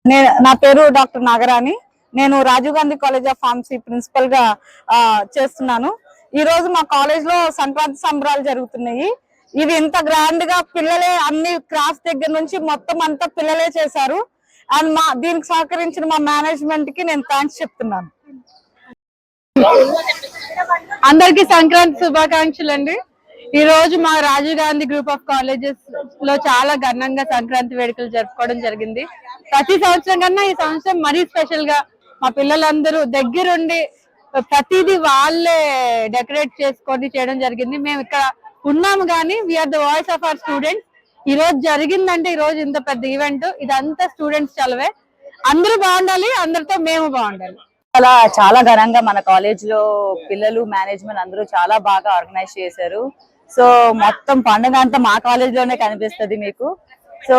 నా పేరు డాక్టర్ నాగరాణి. నేను Rajiv Gandhi college of pharmacy principal గా చేస్తున్నాను. ఈ రోజు మా కాలేజ్ లో సంక్రాంతి సంబరాలు జరుగుతున్నాయి. ఇవి ఇంత గ్రాండ్ గా పిల్లలే అన్ని క్రాఫ్ట్ దగ్గర నుంచి మొత్తం అంతా పిల్లలే చేశారు. అండ్ దీనికి సహకరించిన మా మేనేజ్మెంట్ కి నేను థ్యాంక్స్ చెప్తున్నాను. అందరికి సంక్రాంతి శుభాకాంక్షలు అండి. ఈ రోజు మా Rajiv Gandhi group of colleges లో చాలా ఘనంగా సంక్రాంతి వేడుకలు జరుపుకోవడం జరిగింది. ప్రతి సంవత్సరం కన్నా ఈ సంవత్సరం మరీ స్పెషల్ గా మా పిల్లలందరూ దగ్గరుండి ప్రతిదీ వాళ్ళే డెకరేట్ చేసుకొని చేయడం జరిగింది. మేము ఇక్కడ ఉన్నాము కానీ we are the voice of our students. ఈ రోజు జరిగిందంటే ఈ రోజు ఇంత పెద్ద ఈవెంట్, ఇదంతా స్టూడెంట్స్ చలవే. అందరూ బాగుండాలి, అందరితో మేము బాగుండాలి. చాలా ఘనంగా మన కాలేజ్ లో పిల్లలు మేనేజ్మెంట్ అందరూ చాలా బాగా ఆర్గనైజ్ చేశారు. సో మొత్తం పండుగ అంతా మా కాలేజ్ లోనే కనిపిస్తుంది మీకు. So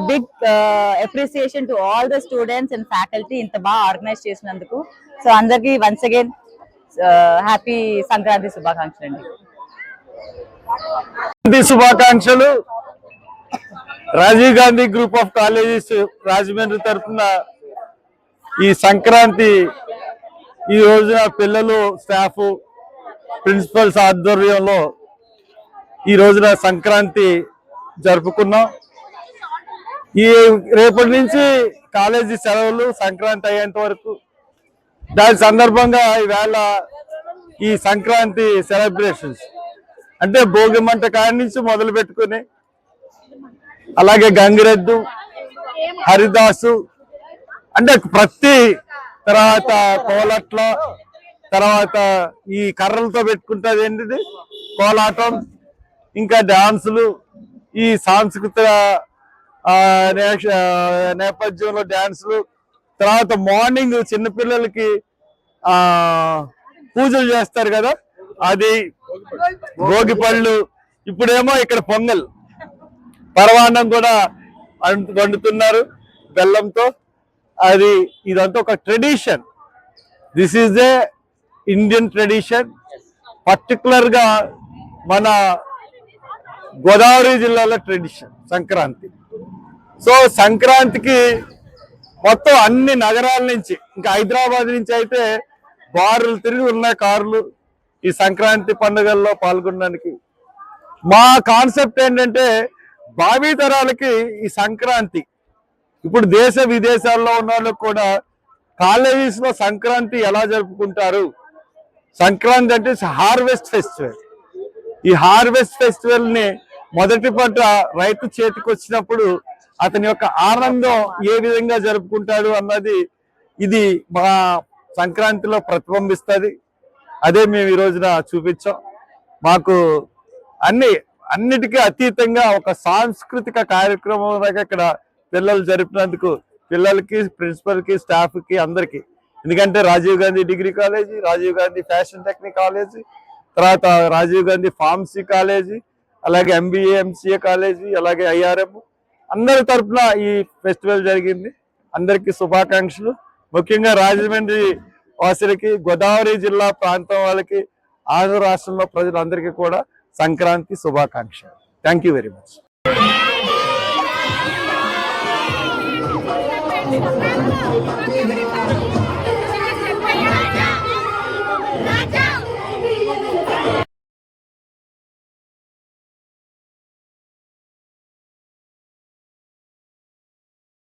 big appreciation to all the students and faculty ఇంత బాగా ఆర్గనైజ్ చేసినందుకు. సో అందరికి వన్స్ అగైన్ హ్యాపీ సంక్రాంతి శుభాకాంక్షలు అండి. శుభాకాంక్షలు. Rajiv Gandhi group of colleges Rajahmundry తరఫున ఈ సంక్రాంతి ఈ రోజున పిల్లలు, స్టాఫ్, ప్రిన్సిపల్స్ ఆధ్వర్యంలో ఈ రోజున సంక్రాంతి జరుపుకున్నాం. ఈ రేపటి నుంచి కాలేజీ సెలవులు సంక్రాంతి అయ్యేంత వరకు. దాని సందర్భంగా ఈవేళ ఈ సంక్రాంతి సెలబ్రేషన్స్ అంటే భోగి మంట కాడి నుంచి మొదలు పెట్టుకుని అలాగే గంగిరెద్దు, హరిదాసు అంటే ప్రతి తర్వాత కోలట్ల తర్వాత ఈ కర్రలతో పెట్టుకుంటుంది ఏంటిది కోలాటం, ఇంకా డాన్సులు, ఈ సాంస్కృతిక నేపథ్యంలో డాన్సులు, తర్వాత మార్నింగ్ చిన్నపిల్లలకి పూజలు చేస్తారు కదా, అది భోగి పళ్ళు. ఇప్పుడేమో ఇక్కడ పొంగల్ పరవాన్నం కూడా వండుతున్నారు బెల్లంతో. అది ఇదంతా ఒక tradition. This is a Indian tradition. Particular గా మన గోదావరి జిల్లాలో ట్రెడిషన్ సంక్రాంతి. సో సంక్రాంతికి మొత్తం అన్ని నగరాల నుంచి, ఇంకా హైదరాబాద్ నుంచి అయితే బారులు తిరిగి ఉన్నాయి కార్లు ఈ సంక్రాంతి పండుగల్లో పాల్గొనడానికి. మా కాన్సెప్ట్ ఏంటంటే భావి తరాలకి ఈ సంక్రాంతి, ఇప్పుడు దేశ విదేశాల్లో ఉన్న వాళ్ళకి కూడా కాలేజెస్ లో సంక్రాంతి ఎలా జరుపుకుంటారు. సంక్రాంతి అంటే హార్వెస్ట్ ఫెస్టివల్. ఈ హార్వెస్ట్ ఫెస్టివల్ ని మొదటి పంట రైతు చేతికి వచ్చినప్పుడు అతని యొక్క ఆనందం ఏ విధంగా జరుపుకుంటాడు అన్నది ఇది మా సంక్రాంతిలో ప్రతిబింబిస్తుంది. అదే మేము ఈ రోజున చూపించాం. మాకు అన్నిటికీ అతీతంగా ఒక సాంస్కృతిక కార్యక్రమం ఇక్కడ పిల్లలు జరిపినందుకు పిల్లలకి, ప్రిన్సిపల్ కి, స్టాఫ్ కి అందరికి. ఎందుకంటే Rajiv Gandhi degree college, Rajiv Gandhi fashion technic college, తర్వాత రాజీవ్ గాంధీ ఫార్మసీ కాలేజీ, అలాగే MBA MCA కాలేజీ, అలాగే IRM అందరి తరఫున ఈ ఫెస్టివల్ జరిగింది. అందరికీ శుభాకాంక్షలు. ముఖ్యంగా రాజమండ్రి వాసులకి, గోదావరి జిల్లా ప్రాంతం వాళ్ళకి, ఆంధ్ర రాష్ట్రంలో ప్రజలందరికీ కూడా సంక్రాంతి శుభాకాంక్షలు. Thank you very much. Raja